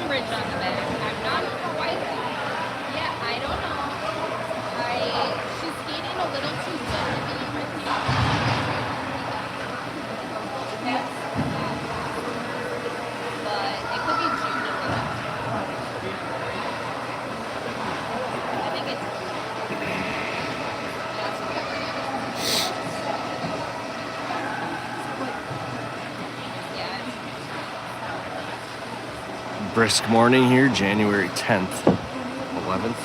Cambridge on the back. I'm not sure why. Yeah, I don't know. She's skating a little too good to be in my team. But it could be June if it is. I think it's Brisk morning here, January 10th, 11th.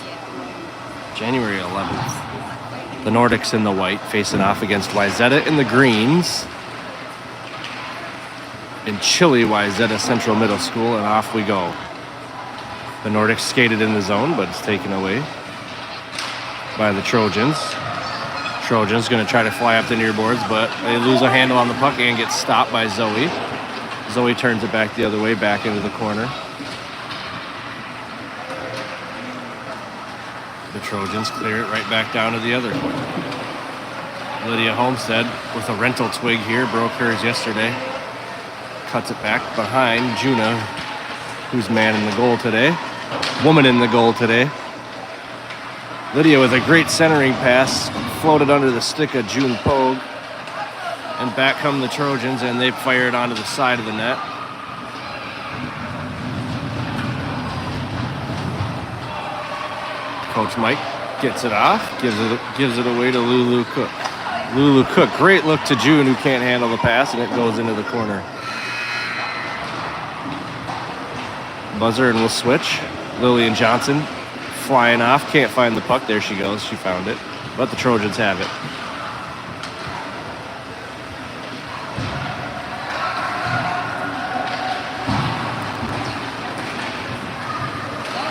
January 11th. The Nordics in the white facing off against Wayzata in the greens. In chilly Wayzata Central Middle School, and off we go. The Nordics skated in the zone, but it's taken away by the Trojans. Trojans going to try to fly up the near boards, but they lose a handle on the puck and get stopped by Zoe. Zoe turns it back the other way, back into the corner. The Trojans clear it right back down to the other corner. Lydia Homestead with a rental twig here, broke hers yesterday. Cuts it back behind Juna, who's man in the goal today. Woman in the goal today. Lydia with a great centering pass, floated under the stick of June Pogue. And back come the Trojans, and they fire it onto the side of the net. Coach Mike gets it off, gives it away to Lulu Cook. Lulu Cook, great look to June, who can't handle the pass, and it goes into the corner. Buzzer, and we'll switch. Lillian Johnson flying off, can't find the puck. There she goes, she found it. But the Trojans have it.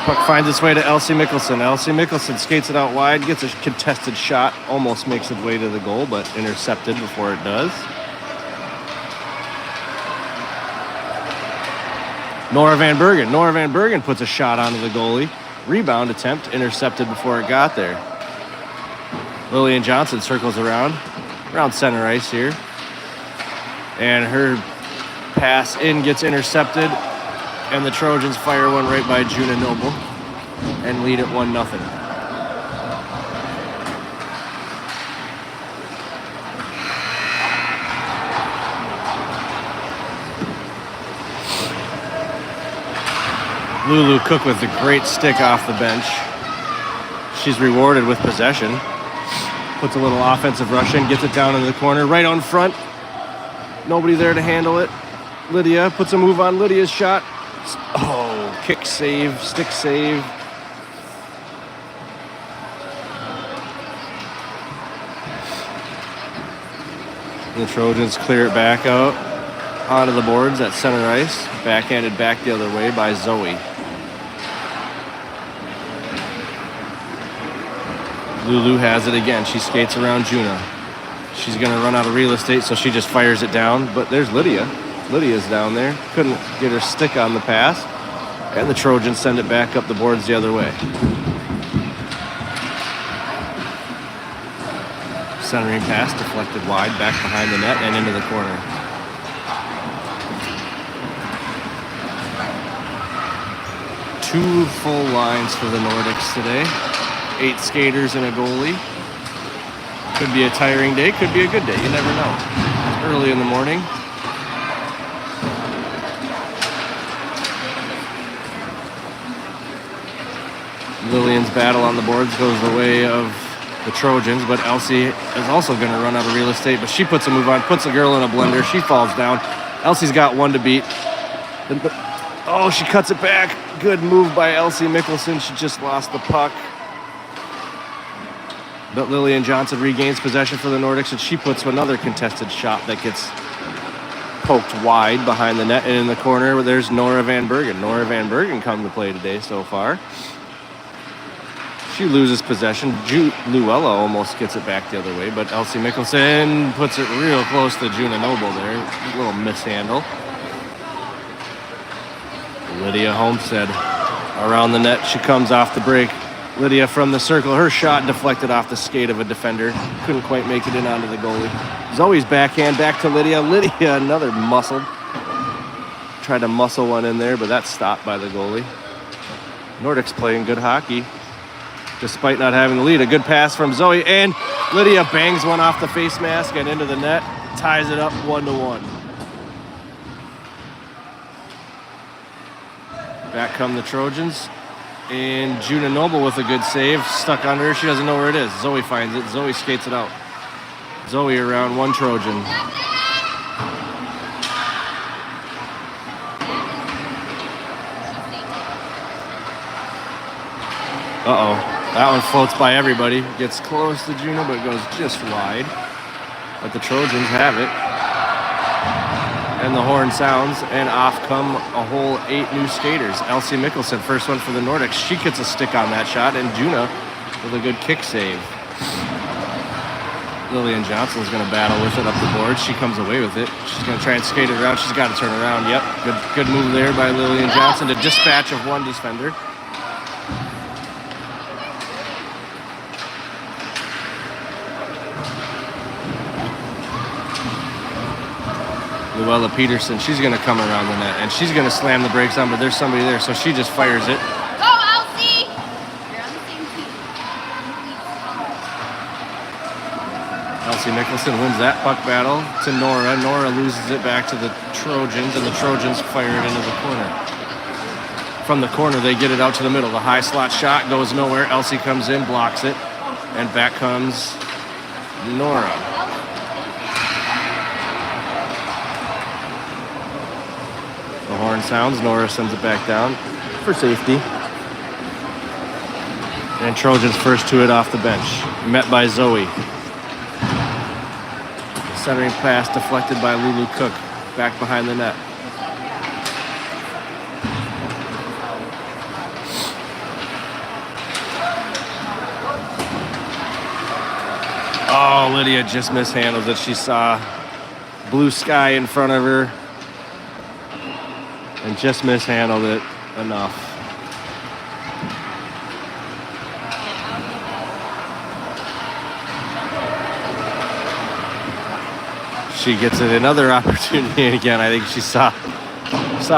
Puck finds its way to Elsie Mickelson. Elsie Mickelson skates it out wide, gets a contested shot, almost makes its way to the goal, but intercepted before it does. Nora Van Bergen. Nora Van Bergen puts a shot onto the goalie. Rebound attempt, intercepted before it got there. Lillian Johnson circles around center ice here. And her pass in gets intercepted. And the Trojans fire one right by Juna Noble and lead it 1-0. Lulu Cook with the great stick off the bench. She's rewarded with possession. Puts a little offensive rush in, gets it down in the corner, right on front. Nobody there to handle it. Lydia puts a move on Lydia's shot. Oh, kick save, stick save. The Trojans clear it back out onto the boards at center ice. Backhanded back the other way by Zoe. Lulu has it again. She skates around Juna. She's going to run out of real estate, so she just fires it down. But there's Lydia. Lydia's down there. Couldn't get her stick on the pass. And the Trojans send it back up the boards the other way. Centering pass deflected wide, back behind the net and into the corner. Two full lines for the Nordics today. 8 skaters and a goalie. Could be a tiring day, could be a good day. You never know. It's early in the morning. Lillian's battle on the boards goes the way of the Trojans, but Elsie is also going to run out of real estate, but she puts a move on, puts a girl in a blender. She falls down. Elsie's got one to beat. Oh, she cuts it back. Good move by Elsie Mickelson. She just lost the puck. But Lillian Johnson regains possession for the Nordics, and she puts another contested shot that gets poked wide behind the net and in the corner. Where there's Nora Van Bergen. Nora Van Bergen come to play today so far. She loses possession. Luella almost gets it back the other way, but Elsie Mickelson puts it real close to Juna Noble there. A little mishandle. Lydia Homestead around the net. She comes off the break. Lydia from the circle. Her shot deflected off the skate of a defender. Couldn't quite make it in onto the goalie. Zoe's backhand back to Lydia. Lydia, another muscle. tried to muscle one in there, but that's stopped by the goalie. Nordic's playing good hockey, despite not having the lead. A good pass from Zoe, and Lydia bangs one off the face mask and into the net, ties it up 1-1. Back come the Trojans, and Juna Noble with a good save, stuck under her. She doesn't know where it is. Zoe finds it. Zoe skates it out. Zoe around one Trojan. Uh-oh. That one floats by everybody. Gets close to Juno, but goes just wide. But the Trojans have it. And the horn sounds, and off come a whole 8 new skaters. Elsie Mickelson, first one for the Nordics. She gets a stick on that shot, and Juna with a good kick save. Lillian Johnson's going to battle with it up the board. She comes away with it. She's going to try and skate it around. She's got to turn around. Yep, good move there by Lillian Johnson to dispatch of one defender. Luella Peterson, she's going to come around the net, and she's going to slam the brakes on, but there's somebody there, so she just fires it. Go, Elsie! You're on the same team. Elsie Mickelson wins that puck battle to Nora. Nora loses it back to the Trojans, and the Trojans fire it into the corner. From the corner, they get it out to the middle. The high slot shot goes nowhere. Elsie comes in, blocks it, and back comes Nora. The horn sounds. Nora sends it back down for safety. And Trojans first to it off the bench. Met by Zoe. Centering pass deflected by Lulu Cook. Back behind the net. Oh, Lydia just mishandled it. She saw blue sky in front of her and just mishandled it enough. She gets it another opportunity, and again, I think she saw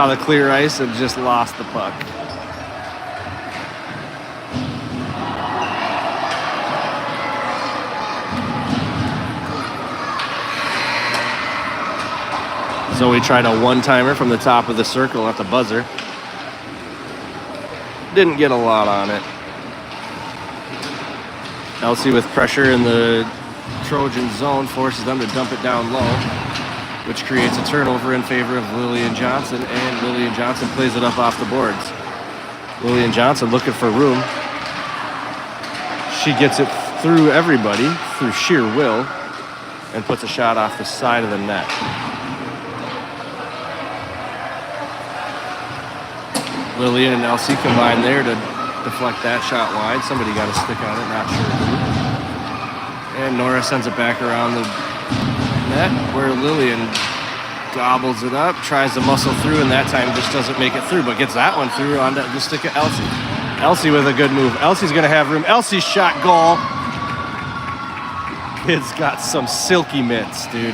the clear ice and just lost the puck. Zoe tried a one-timer from the top of the circle at the buzzer. Didn't get a lot on it. Elsie with pressure in the Trojan zone forces them to dump it down low, which creates a turnover in favor of Lillian Johnson, and Lillian Johnson plays it up off the boards. Lillian Johnson looking for room. She gets it through everybody, through sheer will, and puts a shot off the side of the net. Lillian and Elsie combined there to deflect that shot wide. Somebody got a stick on it, not sure who. And Nora sends it back around the net where Lillian gobbles it up, tries to muscle through, and that time just doesn't make it through, but gets that one through onto the stick of Elsie. Elsie with a good move. Elsie's going to have room. Elsie's shot goal. Kid's got some silky mitts, dude.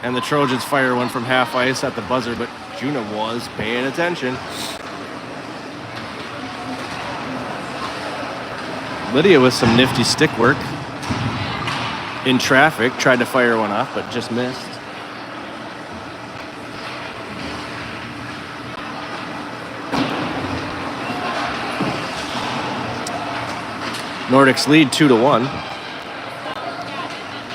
And the Trojans fire one from half ice at the buzzer, but Juna was paying attention. Lydia with some nifty stick work. In traffic, tried to fire one off, but just missed. Nordics lead 2-1.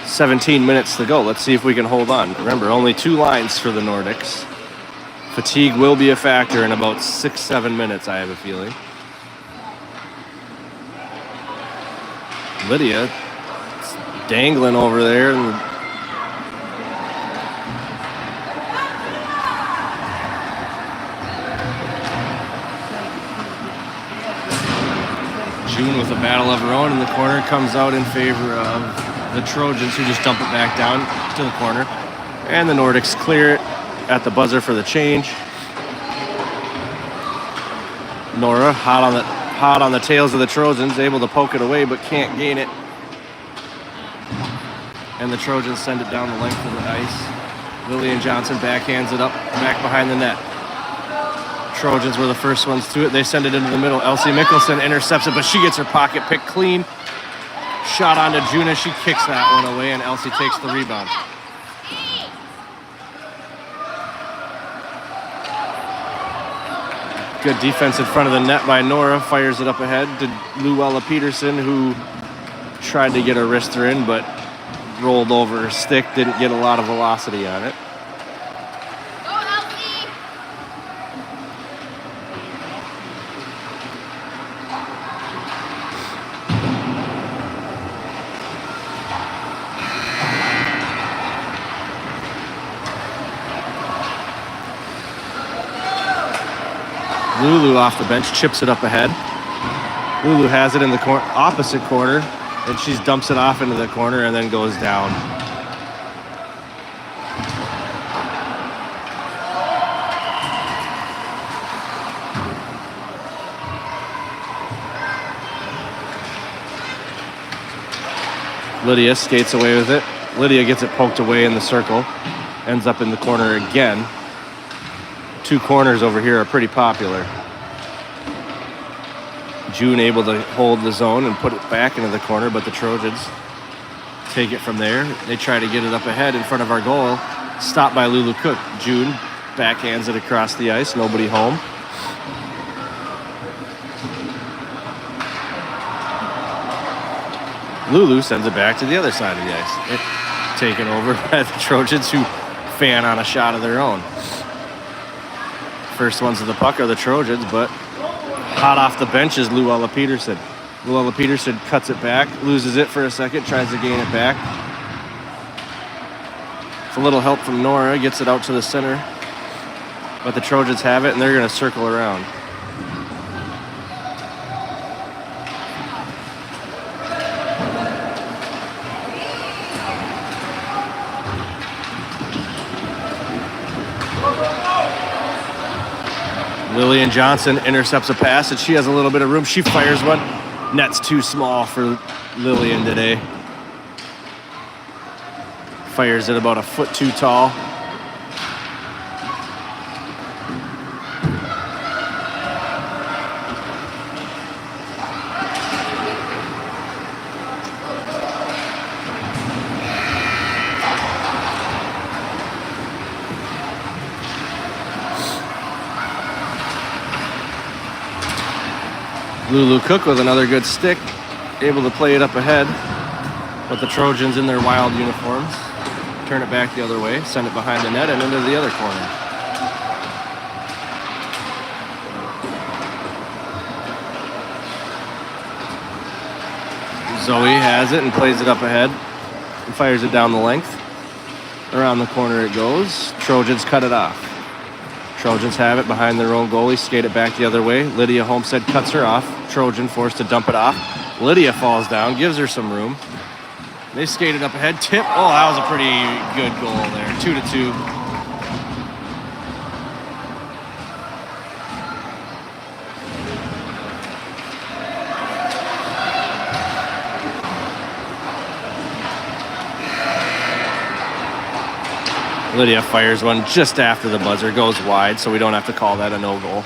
17 minutes to go. Let's see if we can hold on. Remember, only 2 lines for the Nordics. Fatigue will be a factor in about 6-7 minutes, I have a feeling. Lydia dangling over there. June with a battle of her own in the corner comes out in favor of the Trojans, who just dump it back down to the corner. And the Nordics clear it at the buzzer for the change. Nora, hot on the tails of the Trojans, able to poke it away, but can't gain it. And the Trojans send it down the length of the ice. Lillian Johnson backhands it up, back behind the net. Trojans were the first ones to it. They send it into the middle. Elsie Mickelson intercepts it, but she gets her pocket picked clean. Shot onto Juna. She kicks that one away, and Elsie takes the rebound. Good defense in front of the net by Nora. Fires it up ahead to Luella Peterson, who tried to get her wrister in, but rolled over her stick. Didn't get a lot of velocity on it. Lulu off the bench, chips it up ahead. Lulu has it in the opposite corner, and she dumps it off into the corner and then goes down. Lydia skates away with it. Lydia gets it poked away in the circle, ends up in the corner again. Two corners over here are pretty popular. June able to hold the zone and put it back into the corner, but the Trojans take it from there. They try to get it up ahead in front of our goal. Stopped by Lulu Cook. June backhands it across the ice. Nobody home. Lulu sends it back to the other side of the ice. Taken over by the Trojans, who fan on a shot of their own. First ones to the puck are the Trojans, but hot off the bench is Luella Peterson. Luella Peterson cuts it back, loses it for a second, tries to gain it back. It's a little help from Nora, gets it out to the center. But the Trojans have it, and they're going to circle around. Lillian Johnson intercepts a pass, and she has a little bit of room. She fires one. Net's too small for Lillian today. Fires it about a foot too tall. Lulu Cook with another good stick, able to play it up ahead, but the Trojans in their wild uniforms turn it back the other way, send it behind the net and into the other corner. Zoe has it and plays it up ahead and fires it down the length. Around the corner it goes. Trojans cut it off. Trojans have it behind their own goalie, skate it back the other way. Lydia Homestead cuts her off. Trojan forced to dump it off. Lydia falls down, gives her some room. They skated up ahead, tip. Oh, that was a pretty good goal there. 2-2. Lydia fires one just after the buzzer, goes wide, so we don't have to call that a no goal.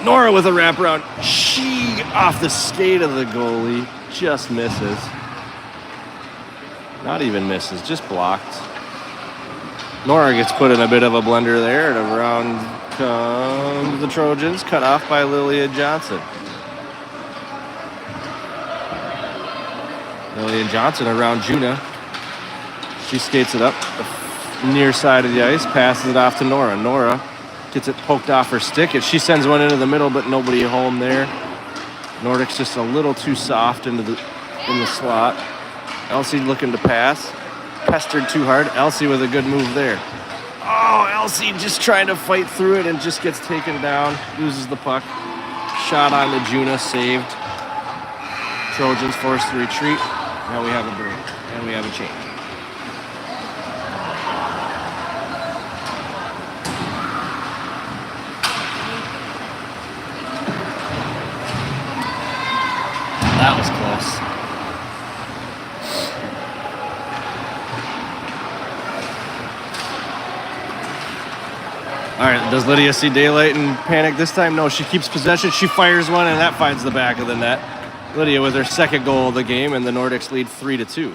Nora with a wraparound. She, off the skate of the goalie, just misses. Not even misses, just blocked. Nora gets put in a bit of a blender there, and around comes the Trojans, cut off by Lillian Johnson. Lillian Johnson around Juna. She skates it up the near side of the ice, passes it off to Nora. Nora gets it poked off her stick, and she sends one into the middle, but nobody home there. Nordic's just a little too soft in the slot. Elsie looking to pass. Pestered too hard. Elsie with a good move there. Oh, Elsie just trying to fight through it and just gets taken down. Loses the puck. Shot on to Juna, saved. Trojans forced to retreat. Now we have a break, and we have a change. That was close. All right, does Lydia see daylight and panic this time? No, she keeps possession. She fires one, and that finds the back of the net. Lydia with her second goal of the game, and the Nordics lead 3-2.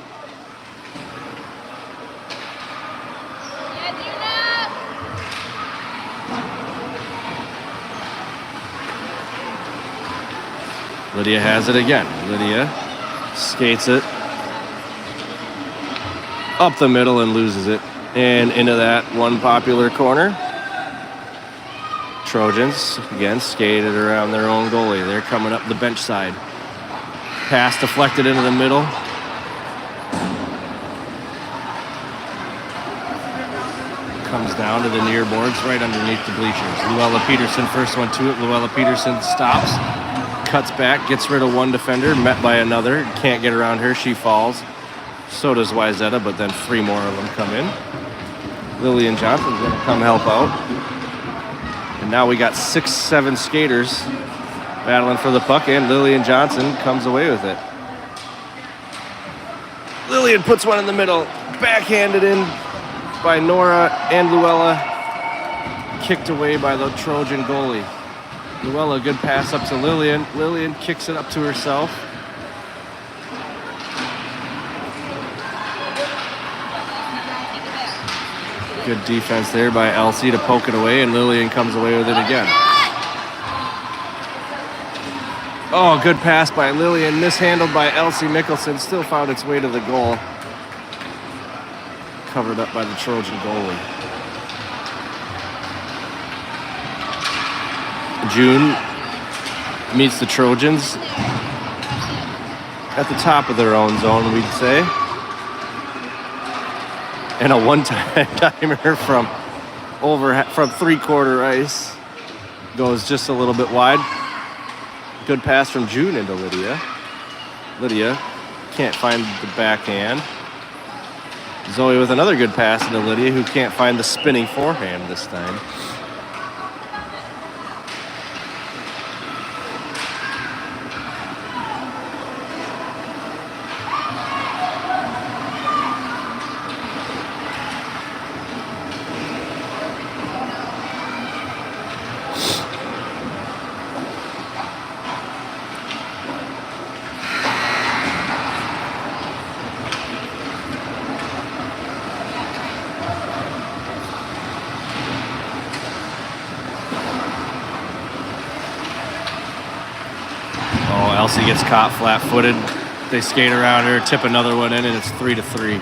Lydia has it again. Lydia skates it up the middle and loses it. And into that one popular corner. Trojans, again, skated around their own goalie. They're coming up the bench side. Pass deflected into the middle. Comes down to the near boards right underneath the bleachers. Luella Peterson, first one to it. Luella Peterson stops, cuts back, gets rid of one defender, met by another. Can't get around her, she falls. So does Wayzata, but then 3 more of them come in. Lillian Johnson's going to come help out. And now we got 6-7 skaters battling for the puck, and Lillian Johnson comes away with it. Lillian puts one in the middle, backhanded in by Nora and Luella, kicked away by the Trojan goalie. Luella, good pass up to Lillian. Lillian kicks it up to herself. Good defense there by Elsie to poke it away, and Lillian comes away with it again. Oh, good pass by Lillian, mishandled by Elsie Mickelson, still found its way to the goal. Covered up by the Trojan goalie. June meets the Trojans at the top of their own zone, we'd say. And a one-timer from 3-quarter ice goes just a little bit wide. Good pass from June into Lydia. Lydia can't find the backhand. Zoe with another good pass into Lydia, who can't find the spinning forehand this time. Elsie gets caught flat-footed. They skate around her, tip another one in, and it's 3-3.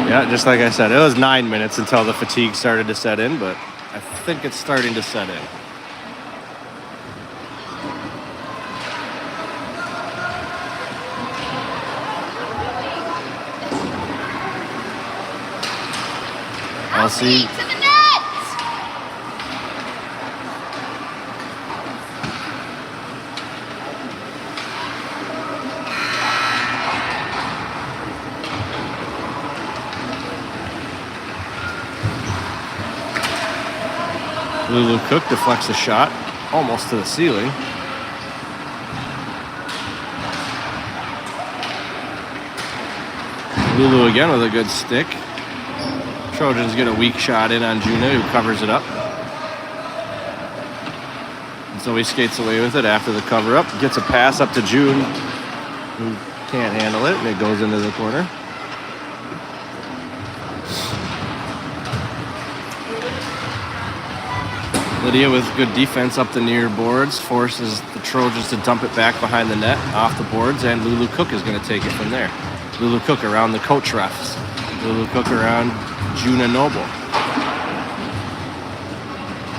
Yeah, just like I said, it was 9 minutes until the fatigue started to set in, but I think it's starting to set in. Elsie. To the net! Lulu Cook deflects a shot almost to the ceiling. Lulu again with a good stick. Trojans get a weak shot in on Juna, who covers it up. And so he skates away with it after the cover-up. Gets a pass up to June, who can't handle it, and it goes into the corner. Lydia with good defense up the near boards, forces the Trojans to dump it back behind the net, off the boards, and Lulu Cook is going to take it from there. Lulu Cook around the coach refs. Lulu Cook around Juna Noble.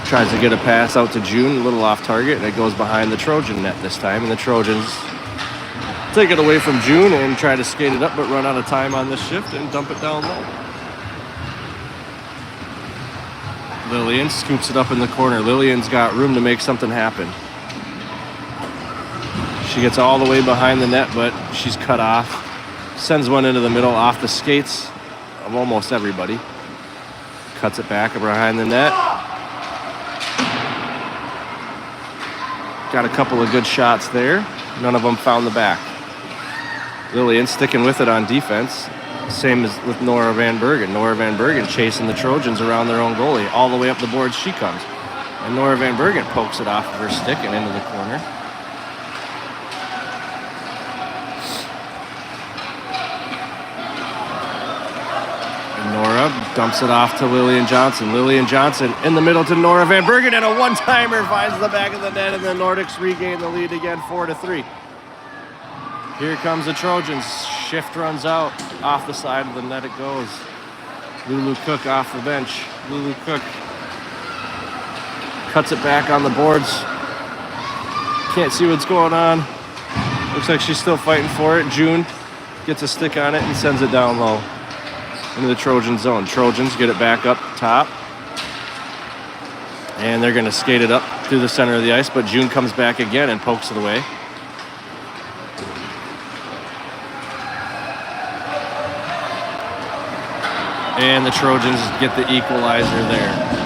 Tries to get a pass out to June, a little off target, and it goes behind the Trojan net this time. And the Trojans take it away from June and try to skate it up, but run out of time on this shift and dump it down low. Lillian scoops it up in the corner. Lillian's got room to make something happen. She gets all the way behind the net, but she's cut off. Sends one into the middle off the skates of almost everybody. Cuts it back behind the net. got a couple of good shots there. None of them found the back. Lillian sticking with it on defense. Same as with Nora Van Bergen. Nora Van Bergen chasing the Trojans around their own goalie. All the way up the boards she comes. And Nora Van Bergen pokes it off of her stick and into the corner. And Nora dumps it off to Lillian Johnson. Lillian Johnson in the middle to Nora Van Bergen, and a one-timer finds the back of the net, and the Nordics regain the lead again, 4-3. Here comes the Trojans. Shift runs out. Off the side of the net it goes. Lulu Cook off the bench. Lulu Cook cuts it back on the boards. Can't see what's going on. Looks like she's still fighting for it. June gets a stick on it and sends it down low into the Trojan zone. Trojans get it back up top. And they're going to skate it up through the center of the ice, but June comes back again and pokes it away. And the Trojans get the equalizer there.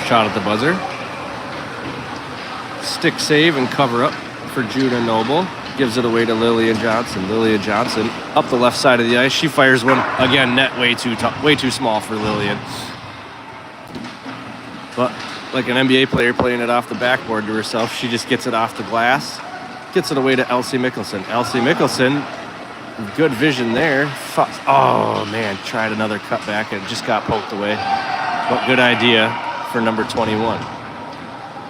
Shot at the buzzer. Stick save and cover up for Judah Noble. Gives it away to Lillian Johnson. Lillian Johnson up the left side of the ice. She fires one again. Net way too small for Lillian. But like an NBA player playing it off the backboard to herself, she just gets it off the glass. Gets it away to Elsie Mikkelsen. Elsie Mikkelsen, good vision there. Oh man, tried another cutback and just got poked away. But good idea for number 21.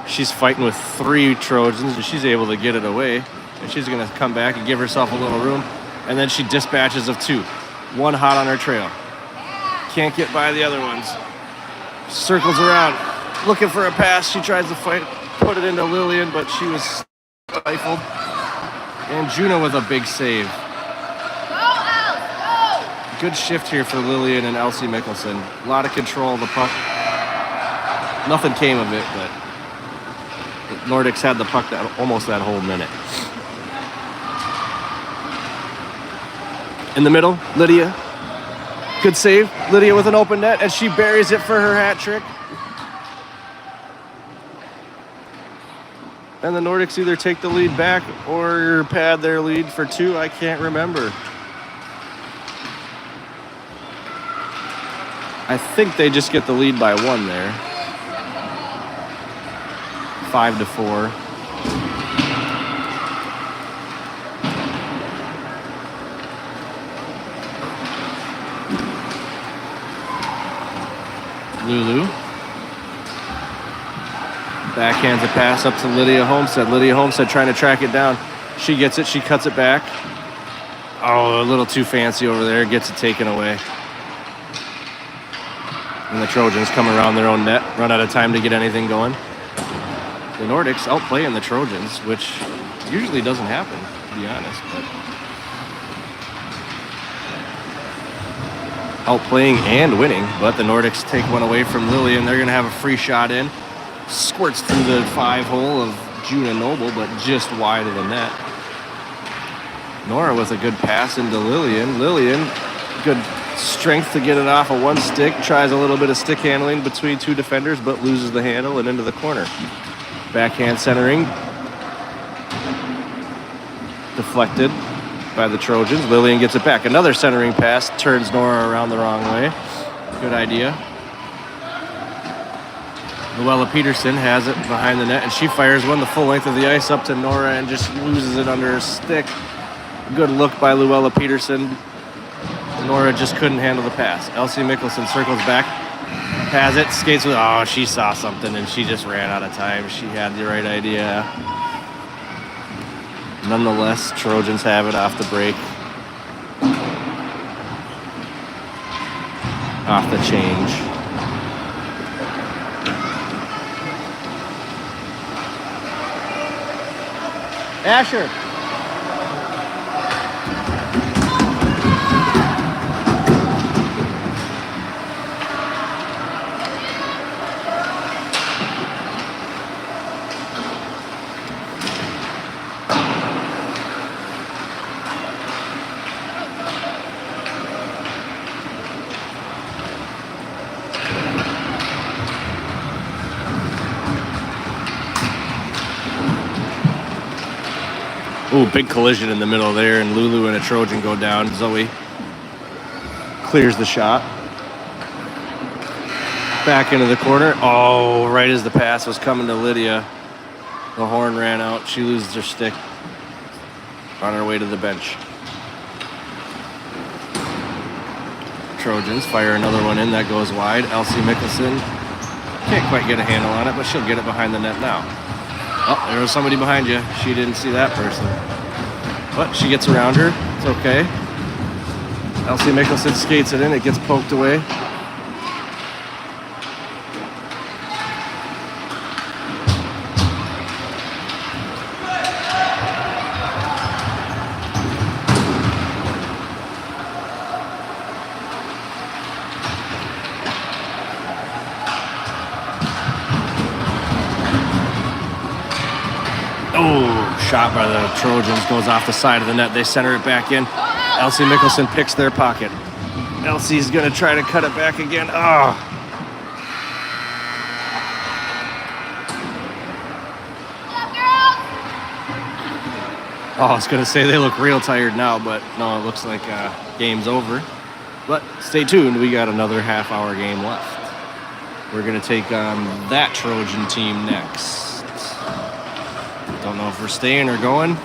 She's fighting with 3 Trojans, and she's able to get it away. And she's going to come back and give herself a little room. And then she dispatches of 2. One hot on her trail. Can't get by the other ones. Circles around, looking for a pass. She tries to put it into Lillian, but she was stifled. And Juna with a big save. Good shift here for Lillian and Elsie Mikkelsen. A lot of control of the puck. Nothing came of it, but Nordics had the puck almost that whole minute. In the middle, Lydia. Good save. Lydia with an open net, and she buries it for her hat trick. And the Nordics either take the lead back or pad their lead for 2. I can't remember. I think they just get the lead by 1 there. 5-4. Lulu backhands a pass up to Lydia Homestead. Lydia Homestead trying to track it down. She gets it. She cuts it back. Oh, a little too fancy over there. Gets it taken away. And the Trojans come around their own net. Run out of time to get anything going. The Nordics outplaying the Trojans, which usually doesn't happen, to be honest. But outplaying and winning, but the Nordics take one away from Lillian. They're going to have a free shot in. Squirts through the 5-hole of Juna Noble, but just wide of the net. Nora with a good pass into Lillian. Lillian, good strength to get it off of 1 stick. Tries a little bit of stick handling between 2 defenders, but loses the handle and into the corner. Backhand centering. Deflected by the Trojans. Lillian gets it back. Another centering pass. Turns Nora around the wrong way. Good idea. Luella Peterson has it behind the net, and she fires one the full length of the ice up to Nora and just loses it under her stick. Good look by Luella Peterson. Nora just couldn't handle the pass. Elsie Mikkelsen circles back. Has it, skates with, oh, she saw something and she just ran out of time. She had the right idea. Nonetheless, Trojans have it off the break. Off the change. Asher. Ooh, big collision in the middle there, and Lulu and a Trojan go down. Zoe clears the shot. Back into the corner. Oh, right as the pass was coming to Lydia, the horn ran out. She loses her stick on her way to the bench. Trojans fire another one in. That goes wide. Elsie Mickelson can't quite get a handle on it, but she'll get it behind the net now. Oh, there was somebody behind you. She didn't see that person. But she gets around her. It's okay. Elsie Mickelson skates it in. It gets poked away. Shot by the Trojans goes off the side of the net. They center it back in. Elsie Mickelson picks their pocket. Elsie's going to try to cut it back again. Oh. I was going to say they look real tired now, but no, it looks like game's over. But stay tuned. We got another half-hour game left. We're going to take on that Trojan team next. Don't know if we're staying or going.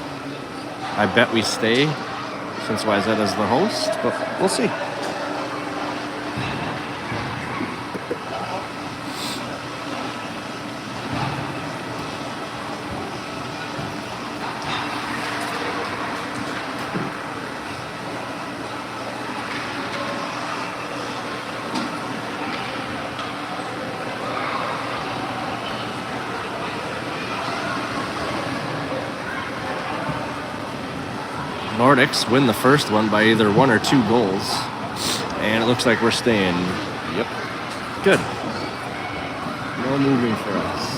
I bet we stay since Wayzata's the host, but we'll see. Nordics win the first one by either 1 or 2 goals. And it looks like we're staying. Yep. Good. No moving for us.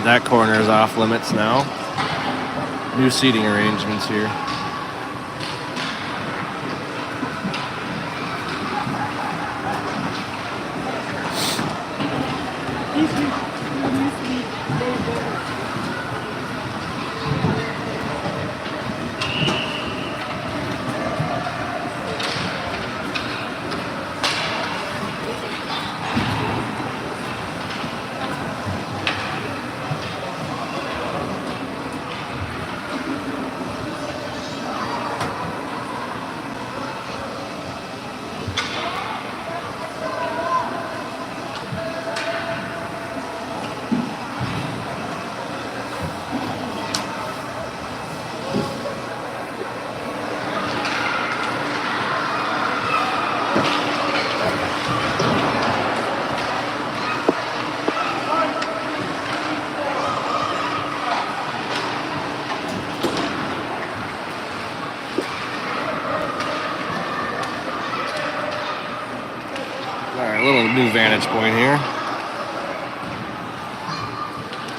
That corner is off limits now. New seating arrangements here. Little new vantage point here.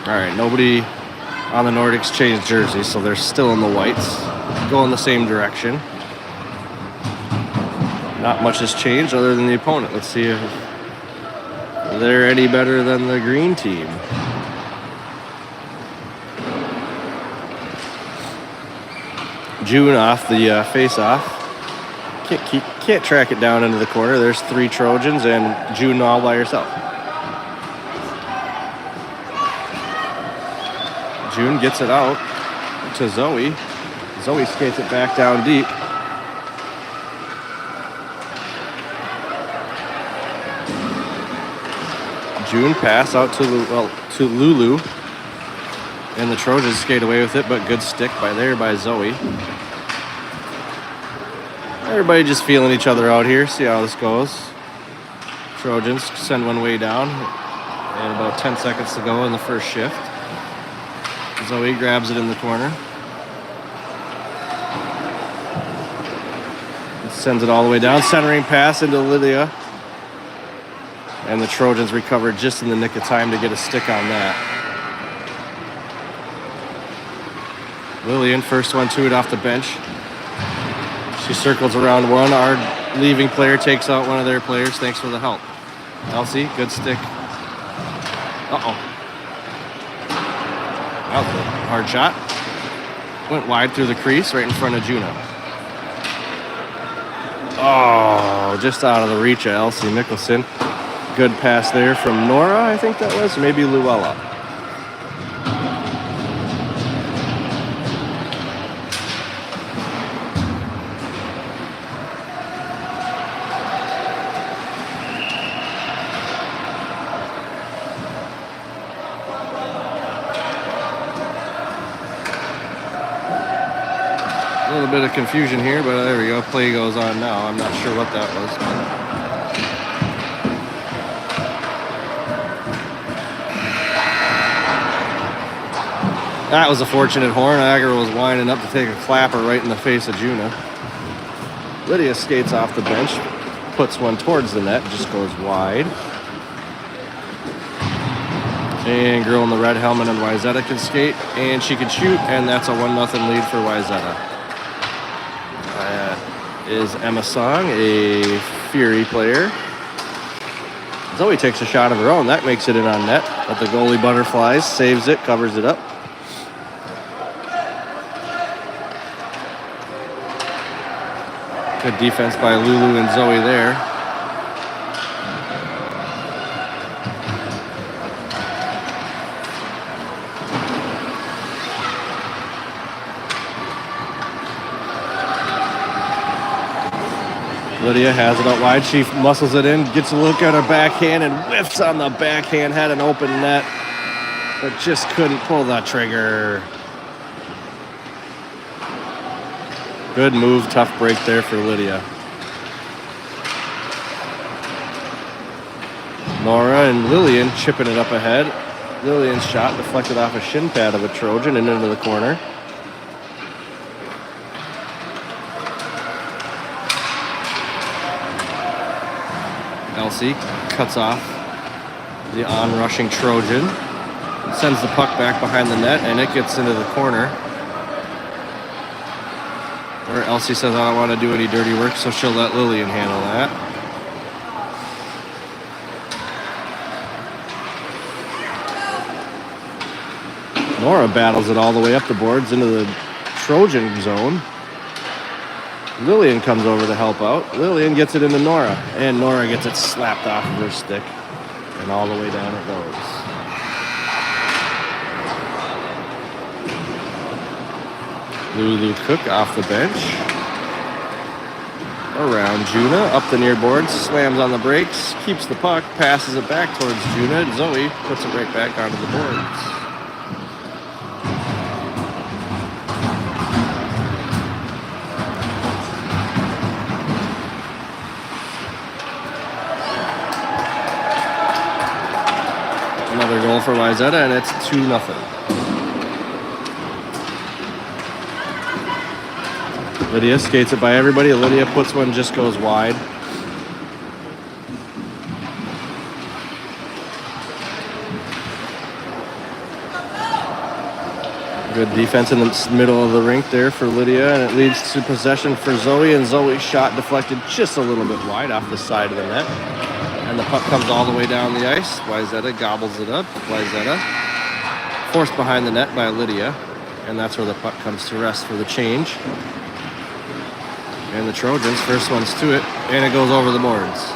All right, nobody on the Nordics changed jerseys, so they're still in the whites, going the same direction. Not much has changed other than the opponent. Let's see if they're any better than the green team. June off the face-off. Can't track it down into the corner. There's 3 Trojans and June all by herself. June gets it out to Zoe. Zoe skates it back down deep. June pass out to Lulu. And the Trojans skate away with it, but good stick by Zoe. Everybody just feeling each other out here. See how this goes. Trojans send one way down. And about 10 seconds to go in the first shift. Zoe grabs it in the corner. Sends it all the way down. Centering pass into Lydia. And the Trojans recovered just in the nick of time to get a stick on that. Lillian, first one to it off the bench. She circles around one. Our leaving player takes out one of their players. Thanks for the help. Elsie, good stick. Uh-oh. That was a hard shot. Went wide through the crease right in front of Juno. Oh, just out of the reach of Elsie Nicholson. Good pass there from Nora, I think that was. Maybe Luella. A little bit of confusion here, but there we go. Play goes on now. I'm not sure what that was. That was a fortunate horn. Agar was winding up to take a clapper right in the face of Juna. Lydia skates off the bench, puts one towards the net, just goes wide. And girl in the red helmet and Wayzata can skate, and she can shoot, and that's a 1-0 lead for Wayzata. Is Emma Song, a Fury player. Zoe takes a shot of her own. That makes it in on net. But the goalie butterflies, saves it, covers it up. Good defense by Lulu and Zoe there. Lydia has it out wide. She muscles it in, gets a look at her backhand, and whiffs on the backhand. Had an open net, but just couldn't pull the trigger. Good move, tough break there for Lydia. Nora and Lillian chipping it up ahead. Lillian's shot deflected off a shin pad of a Trojan and into the corner. Elsie cuts off the on-rushing Trojan. Sends the puck back behind the net, and it gets into the corner. Or Elsie says, I don't want to do any dirty work, so she'll let Lillian handle that. Nora battles it all the way up the boards into the Trojan zone. Lillian comes over to help out. Lillian gets it into Nora, and Nora gets it slapped off of her stick, and all the way down it goes. Lulu Cook off the bench. Around Juna, up the near boards, slams on the brakes, keeps the puck, passes it back towards Juna, and Zoe puts it right back onto the boards. Another goal for Wayzata, and it's 2-0. Lydia skates it by everybody. Lydia puts one, just goes wide. Good defense in the middle of the rink there for Lydia, and it leads to possession for Zoe, and Zoe's shot deflected just a little bit wide off the side of the net. And the puck comes all the way down the ice. Wayzata gobbles it up. Wayzata forced behind the net by Lydia, and that's where the puck comes to rest for the change. And the Trojans, first one's to it, and it goes over the boards.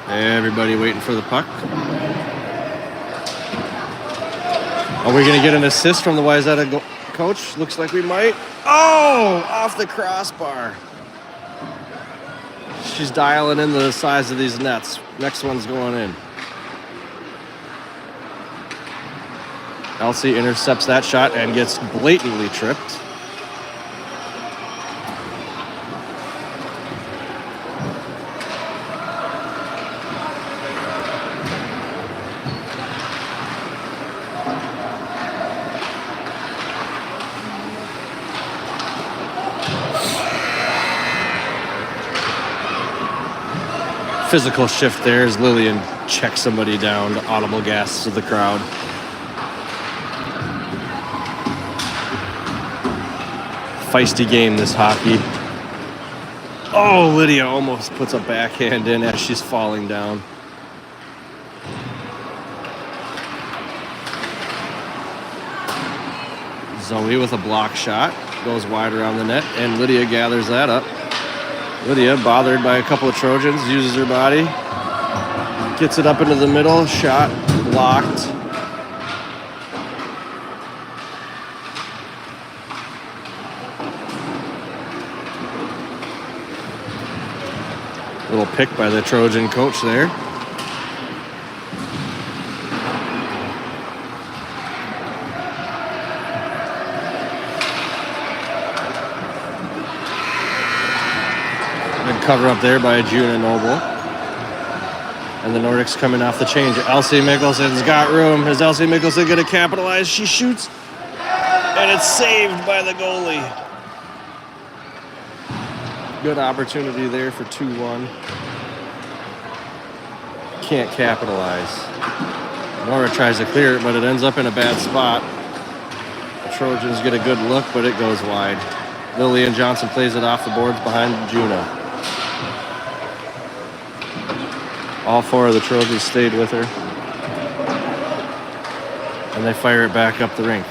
Everybody waiting for the puck. Are we going to get an assist from the Wayzata coach? Looks like we might. Oh, off the crossbar. She's dialing in the size of these nets. Next one's going in. Elsie intercepts that shot and gets blatantly tripped. Physical shift there as Lillian checks somebody down to audible gasps of the crowd. Feisty game, this hockey. Oh, Lydia almost puts a backhand in as she's falling down. Zoe with a block shot. Goes wide around the net, and Lydia gathers that up. Lydia, bothered by a couple of Trojans, uses her body. Gets it up into the middle. Shot blocked. Little pick by the Trojan coach there. Good cover up there by Juna Noble. And the Nordics coming off the change. Elsie Mickelson's got room. Is Elsie Mickelson going to capitalize? She shoots. And it's saved by the goalie. Good opportunity there for 2-1. Can't capitalize. Nora tries to clear it, but it ends up in a bad spot. The Trojans get a good look, but it goes wide. Lillian Johnson plays it off the boards behind Juna. All four of the Trojans stayed with her. And they fire it back up the rink.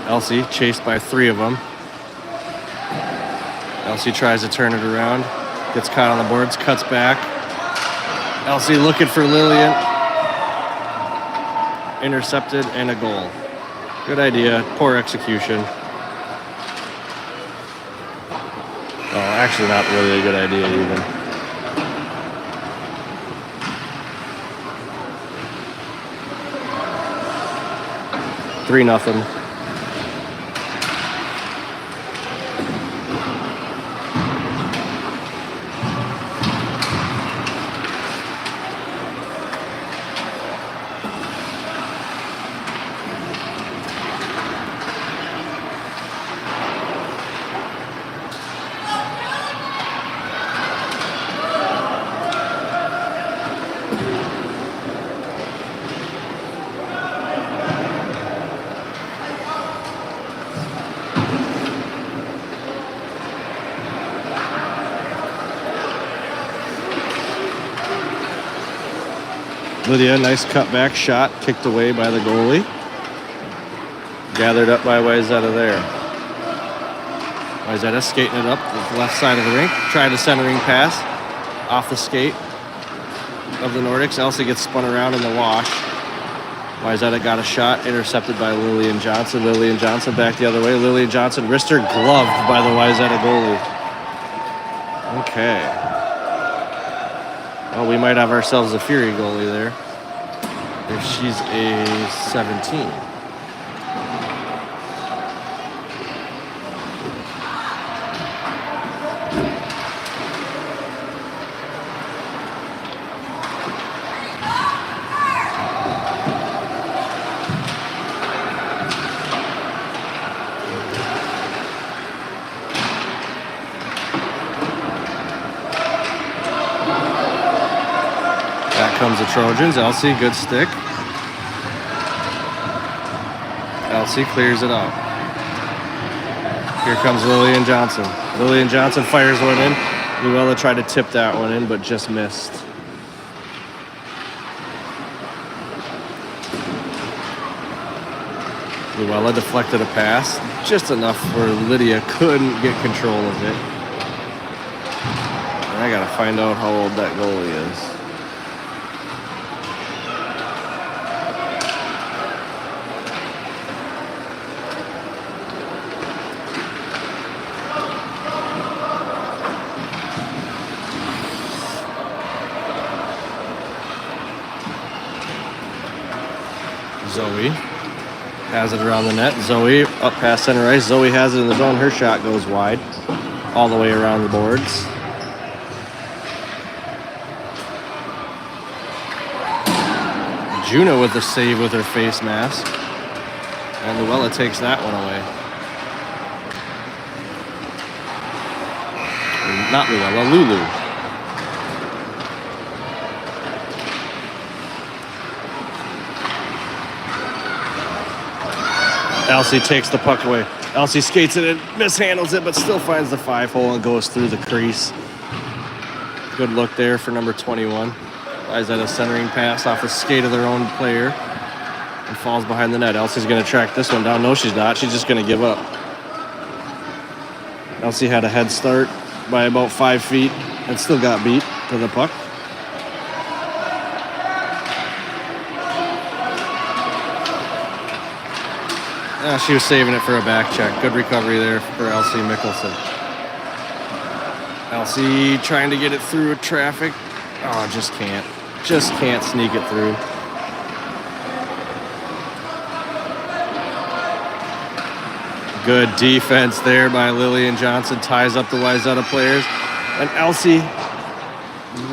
Elsie chased by 3 of them. Elsie tries to turn it around. Gets caught on the boards, cuts back. Elsie looking for Lillian. Intercepted and a goal. Good idea, poor execution. Oh, actually not really a good idea even. 3-0. Lydia, nice cutback shot, kicked away by the goalie. Gathered up by Wayzata there. Wayzata skating it up the left side of the rink. Tried a centering pass off the skate of the Nordics. Elsie gets spun around in the wash. Wayzata got a shot, intercepted by Lillian Johnson. Lillian Johnson back the other way. Lillian Johnson wrister gloved by the Wayzata goalie. Okay. Well, we might have ourselves a Fury goalie there. If she's a 17. Comes the Trojans. Elsie, good stick. Elsie clears it out. Here comes Lillian Johnson. Lillian Johnson fires one in. Luella tried to tip that one in, but just missed. Luella deflected a pass, just enough where Lydia couldn't get control of it. And I gotta find out how old that goalie is. Zoe has it around the net. Zoe up past center ice. Zoe has it in the zone. Her shot goes wide all the way around the boards. Juno with the save with her face mask. And Luella takes that one away. Not Luella, Lulu. Elsie takes the puck away. Elsie skates it and mishandles it, but still finds the 5-hole and goes through the crease. Good look there for number 21. Wayzata centering pass off a skate of their own player and falls behind the net. Elsie's going to track this one down. No, she's not. She's just going to give up. Elsie had a head start by about 5 feet and still got beat to the puck. She was saving it for a back check. Good recovery there for Elsie Mickelson. Elsie trying to get it through traffic. Oh, just can't. Just can't sneak it through. Good defense there by Lillian Johnson. Ties up the Wayzata players. And Elsie,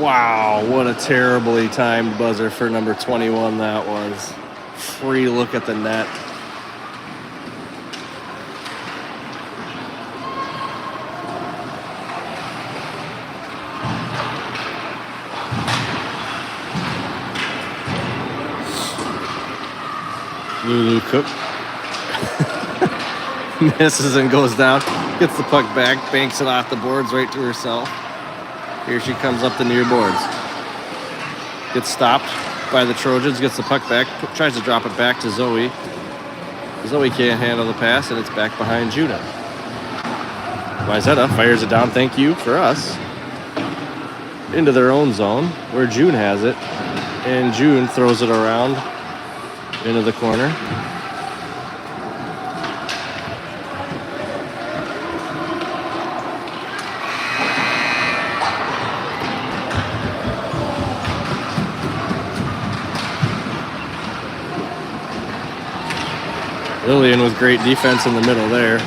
wow, what a terribly timed buzzer for number 21 that was. Free look at the net. Lulu Cook misses and goes down, gets the puck back, banks it off the boards right to herself. Here she comes up the near boards. Gets stopped by the Trojans, gets the puck back, tries to drop it back to Zoe. Zoe can't handle the pass, and it's back behind Juna. Wayzata fires it down, thank you for us, into their own zone where June has it, and June throws it around into the corner. Lillian with great defense in the middle there.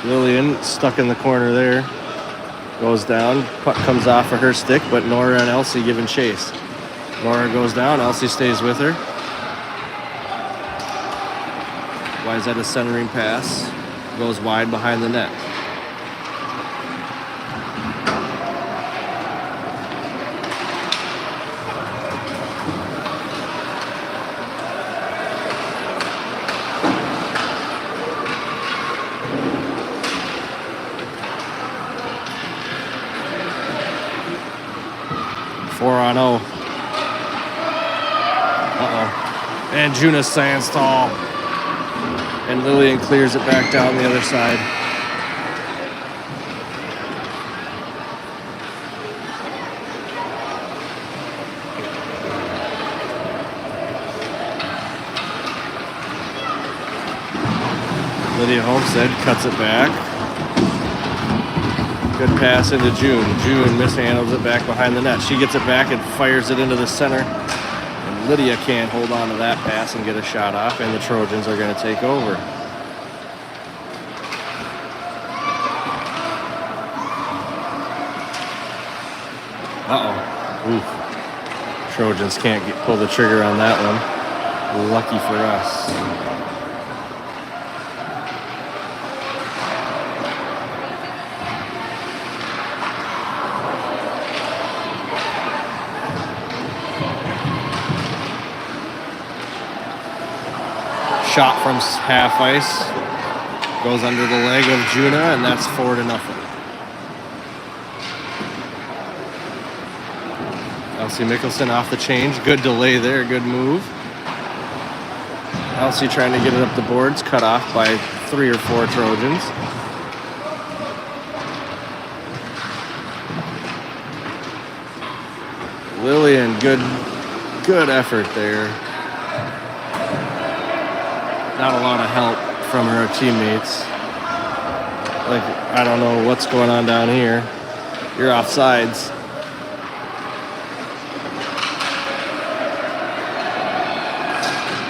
Lillian stuck in the corner there. Goes down. Puck comes off of her stick, but Nora and Elsie giving chase. Nora goes down. Elsie stays with her. Wayzata centering pass. Goes wide behind the net. And Juna stands tall. And Lillian clears it back down the other side. Lydia Homestead cuts it back. Good pass into June. June mishandles it back behind the net. She gets it back and fires it into the center. Lydia can't hold on to that pass and get a shot off, and the Trojans are going to take over. Uh-oh. Oof. Trojans can't pull the trigger on that one. Lucky for us. Shot from half ice, goes under the leg of Juna, and that's 4-0. Elsie Mickelson off the change, good delay there, good move. Elsie trying to get it up the boards, cut off by 3 or 4 Trojans. Lillian, good effort there. Not a lot of help from her teammates. Like, I don't know what's going on down here. You're offsides.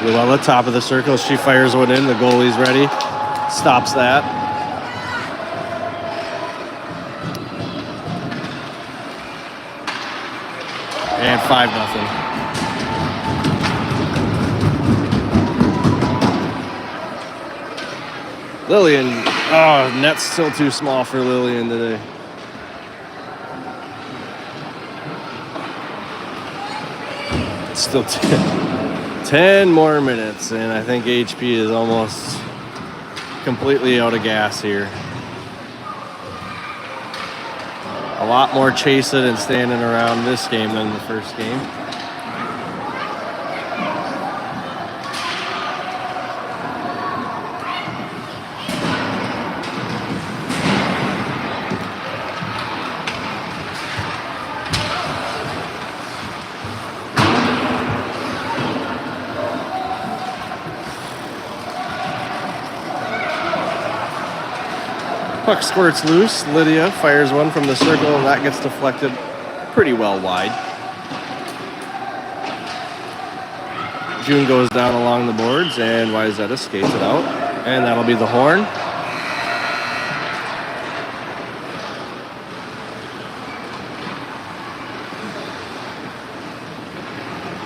Luella, top of the circle. She fires one in. The goalie's ready. Stops that. And 5-0. Lillian, oh, net's still too small for Lillian today. It's still 10 more minutes, and I think HP is almost completely out of gas here. A lot more chasing and standing around this game than the first game. Puck squirts loose. Lydia fires one from the circle, and that gets deflected pretty well wide. June goes down along the boards, and Wayzata skates it out, and that'll be the horn.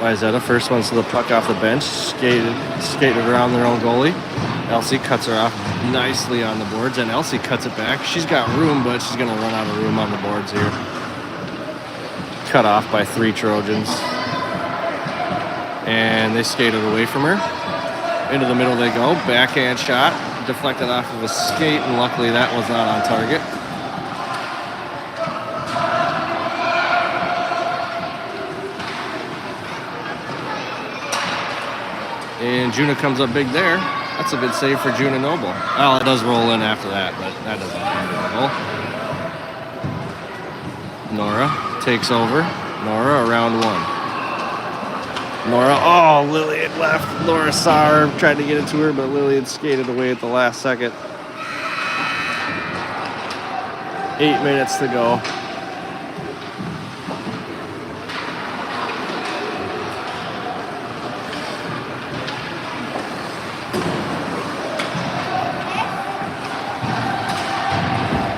Wayzata first one's to the puck off the bench, skated around their own goalie. Elsie cuts her off nicely on the boards, and Elsie cuts it back. She's got room, but she's going to run out of room on the boards here. Cut off by 3 Trojans. And they skated away from her. Into the middle they go. Backhand shot. Deflected off of a skate, and luckily that was not on target. And Juna comes up big there. That's a good save for Juna Noble. Well, it does roll in after that, but that doesn't matter at all. Nora takes over. Nora around 1. Nora, oh, Lillian left. Nora saw her, tried to get it to her, but Lillian skated away at the last second. 8 minutes to go.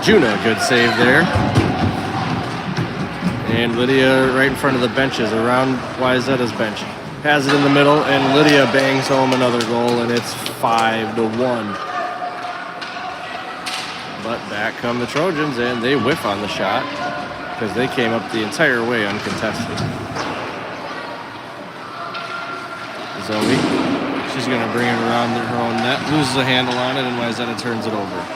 Juna, good save there. And Lydia right in front of the benches, around Wayzata's bench. Has it in the middle, and Lydia bangs home another goal, and it's 5-1. But back come the Trojans, and they whiff on the shot because they came up the entire way uncontested. Zoe, she's going to bring it around her own net, loses a handle on it, and Wayzata turns it over.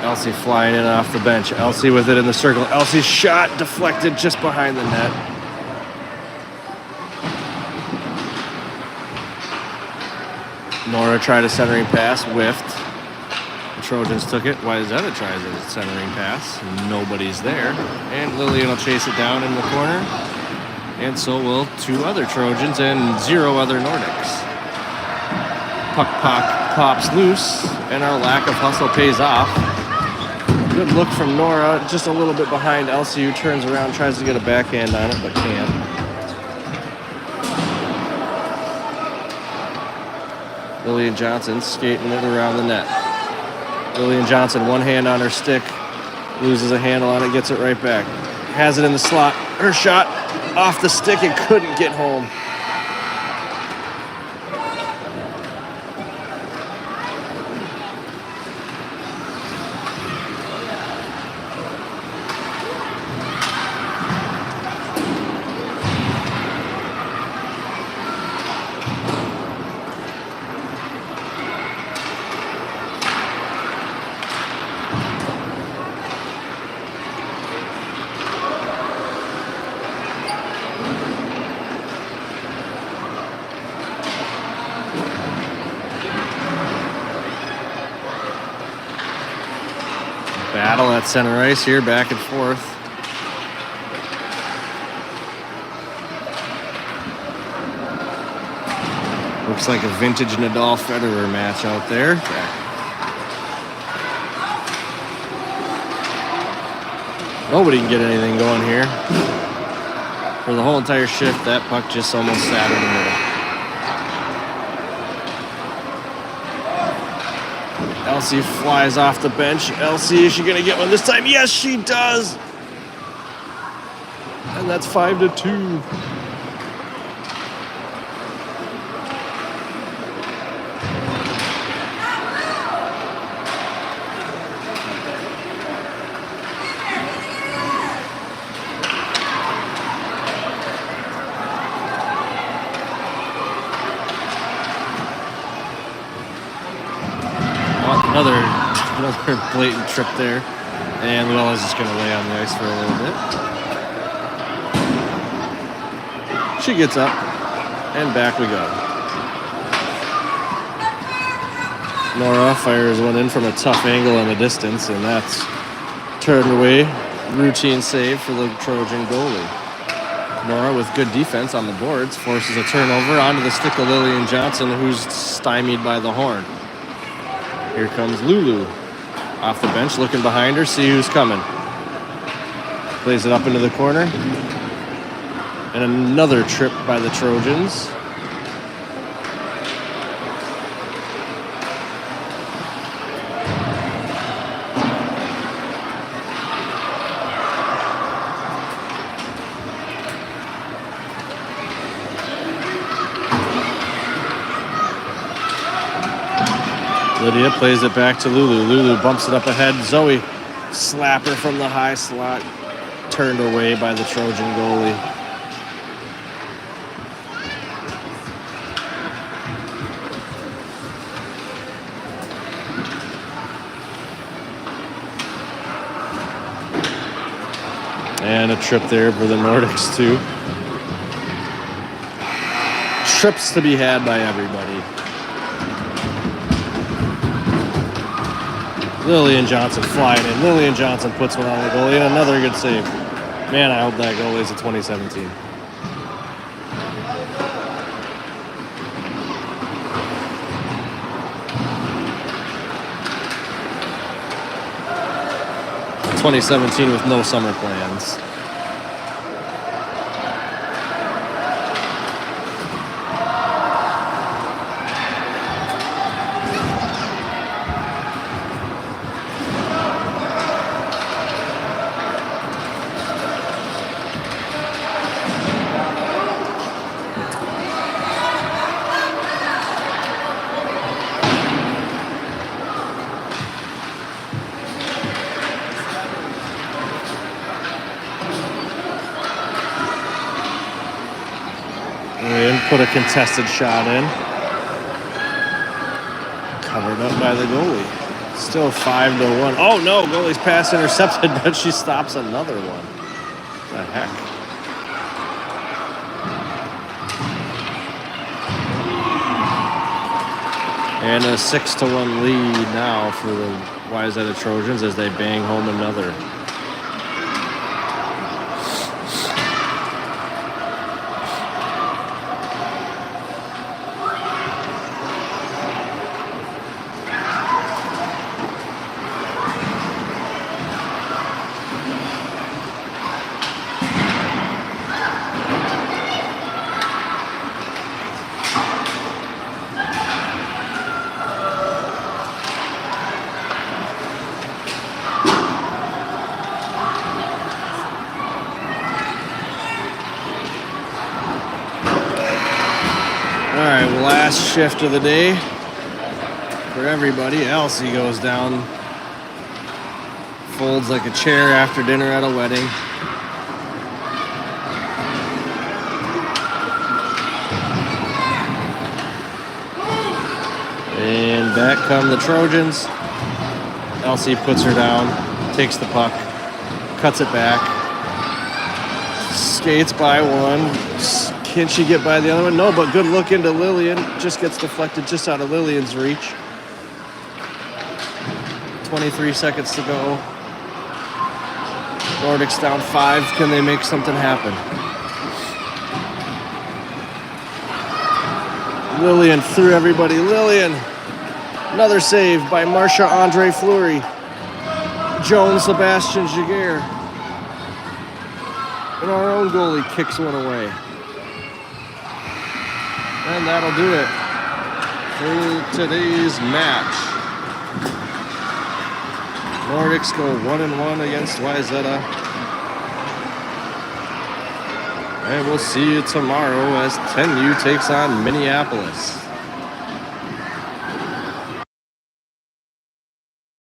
Elsie flying in off the bench. Elsie with it in the circle. Elsie's shot deflected just behind the net. Nora tried a centering pass, whiffed. The Trojans took it. Wayzata tries a centering pass. Nobody's there. And Lillian will chase it down in the corner. And so will 2 other Trojans and 0 other Nordics. Puck pops loose, and our lack of hustle pays off. Good look from Nora, just a little bit behind Elsie, who turns around, tries to get a backhand on it, but can't. Lillian Johnson skating it around the net. Lillian Johnson, one hand on her stick, loses a handle on it, gets it right back. Has it in the slot. Her shot off the stick and couldn't get home. Battle at center ice here, back and forth. Looks like a vintage Nadal Federer match out there. Nobody can get anything going here. For the whole entire shift, that puck just almost sat in the middle. Elsie flies off the bench. Elsie, is she going to get one this time? Yes, she does. And that's 5-2. Another blatant trip there. And Luella's just going to lay on the ice for a little bit. She gets up, and back we go. Nora fires one in from a tough angle in the distance, and that's turned away. Routine save for the Trojan goalie. Nora, with good defense on the boards, forces a turnover onto the stick of Lillian Johnson, who's stymied by the horn. Here comes Lulu. Off the bench, looking behind her, see who's coming. Plays it up into the corner. And another trip by the Trojans. Lydia plays it back to Lulu. Lulu bumps it up ahead. Zoe, slapper from the high slot. Turned away by the Trojan goalie. And a trip there for the Nordics too. Trips to be had by everybody. Lillian Johnson flying in. Lillian Johnson puts one on the goalie, and another good save. Man, I hope that goalie is a 2017. (2017) with no summer plans. Put a contested shot in. Covered up by the goalie. Still 5-1. Oh no, goalie's pass intercepted, but she stops another one. The heck? And a 6-1 lead now for the Wayzata Trojans as they bang home another. Last shift of the day for everybody. Elsie goes down, folds like a chair after dinner at a wedding. And back come the Trojans. Elsie puts her down, takes the puck, cuts it back, skates by one. Can she get by the other one? No, but good look into Lillian. Just gets deflected just out of Lillian's reach. 23 seconds to go. Nordics down 5. Can they make something happen? Lillian through everybody. Lillian. Another save by Marcia-Andre Fleury. Joan Sebastian Jaguar. And our own goalie kicks one away. And that'll do it for today's match. Nordics go 1-1 against Wayzata. And we'll see you tomorrow as 10U takes on Minneapolis.